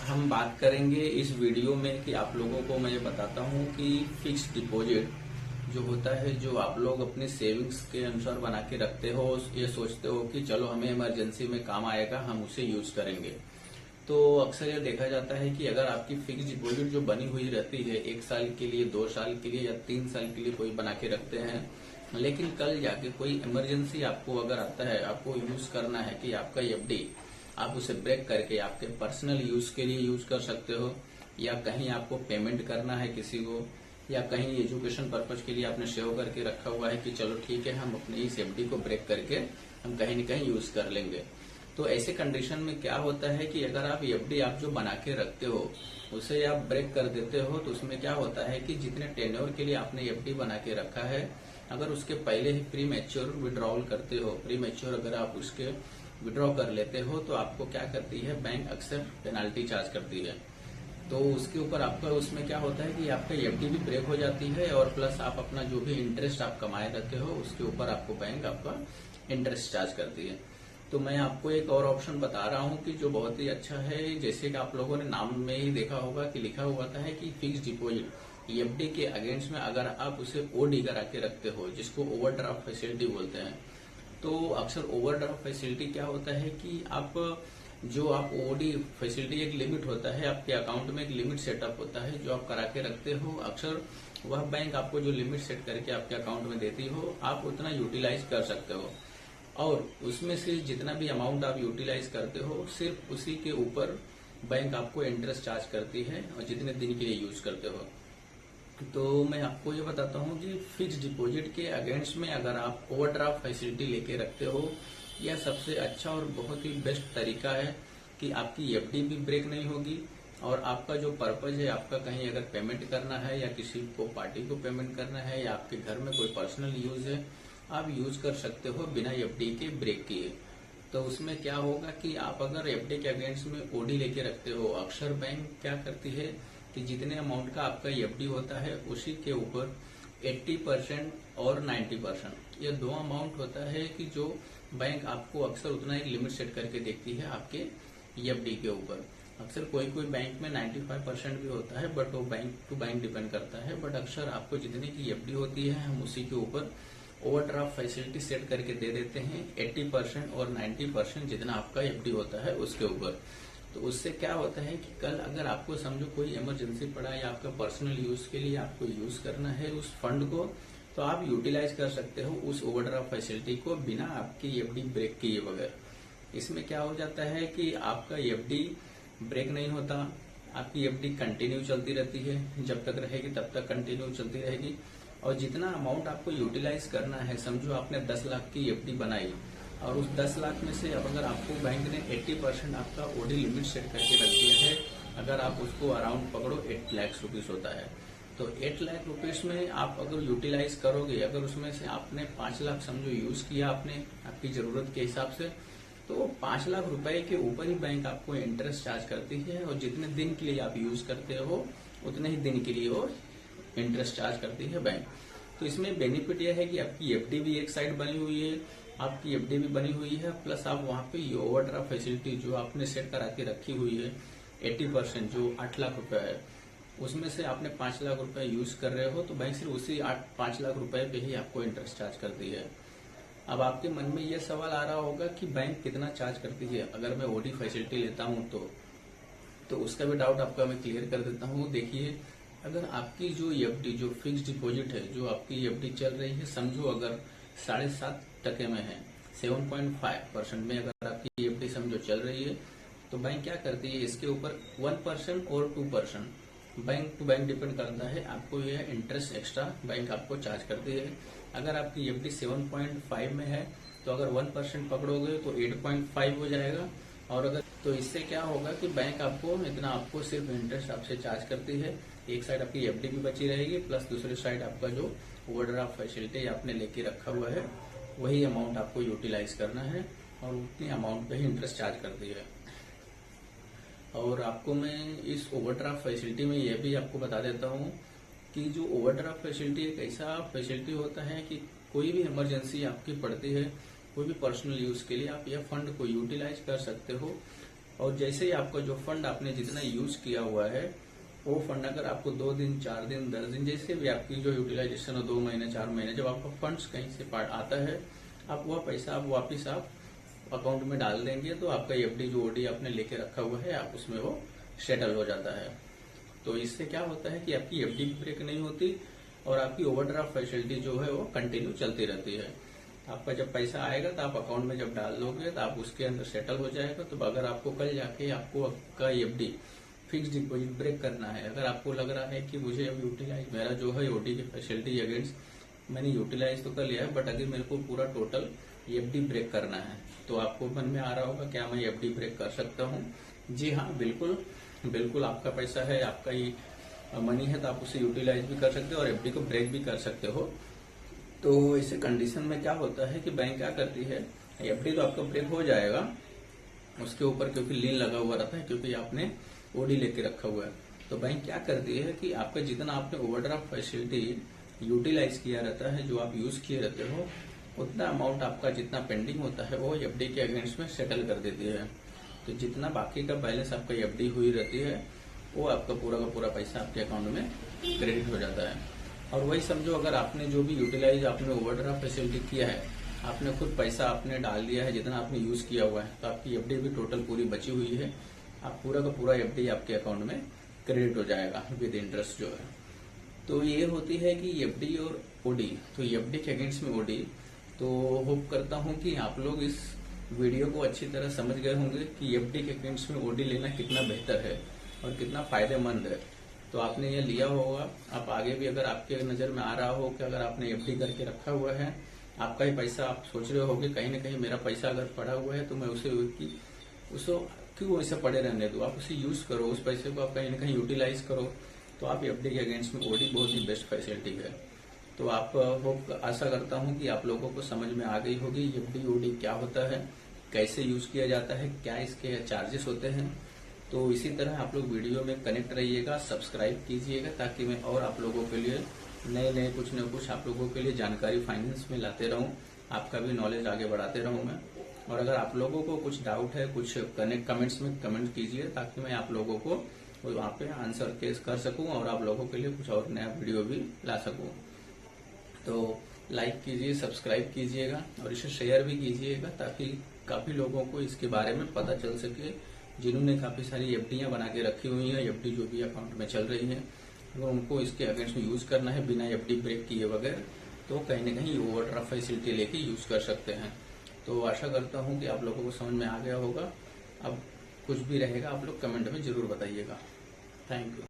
हम बात करेंगे इस वीडियो में कि आप लोगों को मैं ये बताता हूँ कि फिक्स डिपॉजिट जो होता है, जो आप लोग अपनी सेविंग्स के अनुसार बना के रखते हो, ये सोचते हो कि चलो हमें इमरजेंसी में काम आएगा, हम उसे यूज करेंगे। तो अक्सर यह देखा जाता है कि अगर आपकी फिक्स डिपॉजिट जो बनी हुई रहती है 1 साल के लिए, 2 साल के लिए या 3 साल के लिए कोई बना के रखते हैं, लेकिन कल जाके कोई इमरजेंसी आपको अगर आता है, आपको यूज करना है कि आपका एफडी आप उसे ब्रेक करके आपके पर्सनल यूज के लिए यूज कर सकते हो, या कहीं आपको पेमेंट करना है किसी को, या कहीं एजुकेशन पर्पज के लिए आपने सेव करके रखा हुआ है कि चलो ठीक है हम अपने इस एफडी को ब्रेक करके हम कहीं न कहीं यूज कर लेंगे। तो ऐसे कंडीशन में क्या होता है कि अगर आप एफडी आप जो बना के रखते हो उसे आप ब्रेक कर देते हो, तो उसमें क्या होता है कि जितने टेन्योर के लिए आपने एफडी बना के रखा है, अगर उसके पहले ही प्री मैच्योर विड्रॉल करते हो, प्री मैच्योर अगर आप उसके विड्रॉ कर लेते हो, तो आपको क्या करती है बैंक अक्सर पेनाल्टी चार्ज करती है। तो उसके ऊपर आपका उसमें क्या होता है कि आपका एफडी भी ब्रेक हो जाती है, और प्लस आप अपना जो भी इंटरेस्ट आप कमाए रहते हो उसके ऊपर आपको बैंक आपका इंटरेस्ट चार्ज करती है। तो मैं आपको एक और ऑप्शन बता रहा हूँ कि जो बहुत ही अच्छा है, जैसे कि आप लोगों ने नाम में ही देखा होगा कि लिखा हुआ था है कि फिक्स डिपॉजिट एफडी के अगेंस्ट में अगर आप उसे ओडी करा के रखते हो, जिसको ओवरड्राफ्ट फैसिलिटी बोलते हैं। तो अक्सर ओवरड्राफ्ट फैसिलिटी क्या होता है कि आप जो आप ओडी फैसिलिटी, एक लिमिट होता है आपके अकाउंट में, एक लिमिट सेटअप होता है जो आप करा के रखते हो। अक्सर वह बैंक आपको जो लिमिट सेट करके आपके अकाउंट में देती हो, आप उतना यूटिलाइज कर सकते हो, और उसमें से जितना भी अमाउंट आप यूटिलाइज करते हो सिर्फ उसी के ऊपर बैंक आपको इंटरेस्ट चार्ज करती है, और जितने दिन के लिए यूज करते हो। तो मैं आपको ये बताता हूँ कि फिक्स डिपॉजिट के अगेंस्ट में अगर आप ओवरड्राफ्ट फैसिलिटी लेके रखते हो, यह सबसे अच्छा और बहुत ही बेस्ट तरीका है कि आपकी एफडी भी ब्रेक नहीं होगी, और आपका जो पर्पज है, आपका कहीं अगर पेमेंट करना है या किसी को पार्टी को पेमेंट करना है या आपके घर में कोई पर्सनल यूज है, आप यूज कर सकते हो बिना एफडी के ब्रेक किए। तो उसमें क्या होगा कि आप अगर एफडी के अगेंस्ट में ओडी लेके रखते हो, अक्सर बैंक क्या करती है कि जितने अमाउंट का आपका एफडी होता है उसी के ऊपर 80% और 90%, ये दो अमाउंट होता है कि जो बैंक आपको अक्सर उतना एक लिमिट सेट करके देखती है आपके एफडी के ऊपर। अक्सर कोई कोई बैंक में 95% भी होता है, बट वो बैंक टू बैंक डिपेंड करता है। बट अक्सर आपको जितने की एफडी होती है हम उसी के ऊपर ओवरड्राफ्ट फैसिलिटी सेट करके दे देते हैं 80% और 90% जितना आपका एफडी होता है उसके ऊपर। तो उससे क्या होता है कि कल अगर आपको समझो कोई इमरजेंसी पड़ा या आपका पर्सनल यूज के लिए आपको यूज करना है उस फंड को, तो आप यूटिलाइज कर सकते हो उस ओवरड्राफ्ट फैसिलिटी को बिना आपकी एफडी ब्रेक किए बगैर। इसमें क्या हो जाता है कि आपका एफडी ब्रेक नहीं होता, आपकी एफडी कंटिन्यू चलती रहती है, जब तक रहेगी तब तक कंटिन्यू चलती रहेगी। और जितना अमाउंट आपको यूटिलाइज करना है, समझो आपने 10 लाख की एफडी बनाई, और उस 10 लाख में से अब अगर आपको बैंक ने 80% आपका ओडी लिमिट सेट करके रख दिया है, अगर आप उसको अराउंड पकड़ो 8 लाख रुपीज होता है, तो 8 लाख रुपीज में आप अगर यूटिलाइज करोगे, अगर उसमें से आपने 5 लाख समझो यूज किया आपने आपकी जरूरत के हिसाब से, तो 5 लाख रुपए के ऊपर ही बैंक आपको इंटरेस्ट चार्ज करती है, और जितने दिन के लिए आप यूज करते हो उतने ही दिन के लिए वो इंटरेस्ट चार्ज करती है बैंक। तो इसमें बेनिफिट यह है कि आपकी एफडी भी एक साइड बनी हुई है, आपकी एफडी भी बनी हुई है, प्लस आप वहां पे ये ओवरड्राफ्ट फैसिलिटी जो आपने सेट करा के रखी हुई है 80% जो 8 लाख रुपए है, उसमें से आपने 5 लाख रुपए यूज कर रहे हो, तो बैंक सिर्फ उसी 5 लाख रुपए पे ही आपको इंटरेस्ट चार्ज करती है। अब आपके मन में यह सवाल आ रहा होगा कि बैंक कितना चार्ज करती है अगर मैं ओडी फैसिलिटी लेता हूं तो उसका भी डाउट आपका मैं क्लियर कर देता हूं। देखिए, अगर आपकी जो एफडी जो फिक्स डिपॉजिट है, जो आपकी एफडी चल रही है, समझो अगर 7.5% में है, 7.5% में अगर आपकी एफडी समझो चल रही है, तो बैंक क्या करती है इसके ऊपर 1% और 2% बैंक टू बैंक डिपेंड करता है, आपको यह इंटरेस्ट एक्स्ट्रा बैंक आपको चार्ज करती है। अगर आपकी एफडी 7.5 में है, तो अगर 1% पकड़ोगे तो 8.5 हो जाएगा, और अगर तो इससे क्या होगा कि बैंक आपको इतना आपको सिर्फ इंटरेस्ट आपसे चार्ज करती है। एक साइड आपकी एफडी भी बची रहेगी, प्लस दूसरी साइड आपका जो ओवरड्राफ्ट फैसिलिटी आपने लेके रखा हुआ है वही अमाउंट आपको यूटिलाइज करना है, और उतनी अमाउंट पे ही इंटरेस्ट चार्ज करती है। और आपको मैं इस ओवरड्राफ्ट फैसिलिटी में यह भी आपको बता देता हूँ कि जो ओवरड्राफ्ट फैसिलिटी एक ऐसा फैसिलिटी होता है कि कोई भी इमरजेंसी आपकी पड़ती है, कोई भी पर्सनल यूज के लिए आप यह फंड को यूटिलाइज कर सकते हो और जैसे ही आपका जो फंड आपने जितना यूज किया हुआ है वो फंड अगर आपको 2 दिन 4 दिन 10 दिन जैसे भी आपकी जो यूटिलाइजेशन हो 2 महीने 4 महीने जब आपका फंड्स कहीं से आता है आप वह पैसा आप वापिस आप अकाउंट में डाल देंगे तो आपका एफडी जो ओडी आपने लेके रखा हुआ है आप उसमें वो सेटल हो जाता है। तो इससे क्या होता है कि आपकी एफडी ब्रेक नहीं होती और आपकी ओवरड्राफ्ट फैसिलिटी जो है वो कंटिन्यू चलती रहती है। आपका जब पैसा आएगा तो आप अकाउंट में जब डाल दोगे तो आप उसके अंदर सेटल हो जाएगा। तो अगर आपको कल जाके आपको आपका एफडी फिक्स डिपॉजिट ब्रेक करना है, अगर आपको लग रहा है कि मुझे अब यूटिलाइज मेरा जो है ओडी की फैसिलिटी अगेंस्ट मैंने यूटिलाइज तो कर लिया है बट अगर मेरे को पूरा टोटल एफडी ब्रेक करना है तो आपको मन में आ रहा होगा क्या मैं एफडी ब्रेक कर सकता हूँ? जी हाँ, बिल्कुल बिल्कुल आपका पैसा है, आपका ही मनी है तो आप उसे यूटिलाइज भी कर सकते हो और एफडी को ब्रेक भी कर सकते हो। तो इसे कंडीशन में क्या होता है कि बैंक क्या करती है, एफडी तो आपका ब्रेक हो जाएगा उसके ऊपर क्योंकि लीन लगा हुआ रहता है क्योंकि आपने ओडी लेके रखा हुआ है। तो बैंक क्या करती है कि आपका जितना आपने ओवरड्राफ्ट फैसिलिटी यूटिलाइज किया रहता है, जो आप यूज किए रहते हो, उतना अमाउंट आपका जितना पेंडिंग होता है वो एफडी के अगेंस्ट में सेटल कर देती है। तो जितना बाकी का बैलेंस आपका एफडी हुई रहती है वो आपका पूरा का पूरा पैसा आपके अकाउंट में क्रेडिट हो जाता है। और वही समझो अगर आपने जो भी यूटिलाइज आपने ओवरड्राफ्ट फैसिलिटी किया है, आपने खुद पैसा आपने डाल दिया है जितना आपने यूज किया हुआ है, तो आपकी एफडी भी टोटल पूरी बची हुई है, आप पूरा का पूरा एफडी आपके अकाउंट में क्रेडिट हो जाएगा विद इंटरेस्ट जो है। तो ये होती है कि एफडी और ओडी, तो एफडी के अगेंस्ट में ओडी। तो होप करता हूं कि आप लोग इस वीडियो को अच्छी तरह समझ गए होंगे कि एफडी के अगेंस्ट में ओडी लेना कितना बेहतर है और कितना फायदेमंद है। तो आपने ये लिया होगा, आप आगे भी अगर आपके नजर में आ रहा हो कि अगर आपने एफडी करके रखा हुआ है, आपका ही पैसा, आप सोच रहे होगे कहीं ना कहीं मेरा पैसा अगर पड़ा हुआ है तो मैं उसे क्यों ऐसे पड़े रहने दो, आप उसे यूज करो, उस पैसे को आप कहीं ना कहीं यूटिलाइज करो। तो आप एफडी के अगेंस्ट में ओडी बहुत ही बेस्ट फैसिलिटी है। तो आप होप आशा करता हूं कि आप लोगों को समझ में आ गई होगी एफडी ओडी क्या होता है, कैसे यूज किया जाता है, क्या इसके चार्जेस होते हैं। तो इसी तरह आप लोग वीडियो में कनेक्ट रहिएगा, सब्सक्राइब कीजिएगा ताकि मैं और आप लोगों के लिए नए नए कुछ न कुछ आप लोगों के लिए जानकारी फाइनेंस में लाते रहूं, आपका भी नॉलेज आगे बढ़ाते रहूं मैं। और अगर आप लोगों को कुछ डाउट है, कुछ कमेंट्स में कमेंट कीजिए ताकि मैं आप लोगों को वहाँ पे आंसर केस कर सकूं और आप लोगों के लिए कुछ और नया वीडियो भी ला सकूं। तो लाइक कीजिए, सब्सक्राइब कीजिएगा और इसे शेयर भी कीजिएगा ताकि काफी लोगों को इसके बारे में पता चल सके, जिन्होंने काफी सारी एफडीयां बना के रखी हुई हैं, एफडी जो भी अकाउंट में चल रही है, अगर उनको इसके अगेंस्ट में यूज करना है बिना एफडी ब्रेक किए बगैर, तो कहीं न कहीं ओवरड्राफ्ट फैसिलिटी लेके यूज कर सकते हैं। तो आशा करता हूं कि आप लोगों को समझ में आ गया होगा। अब कुछ भी रहेगा आप लोग कमेंट में जरूर बताइएगा। Thank you.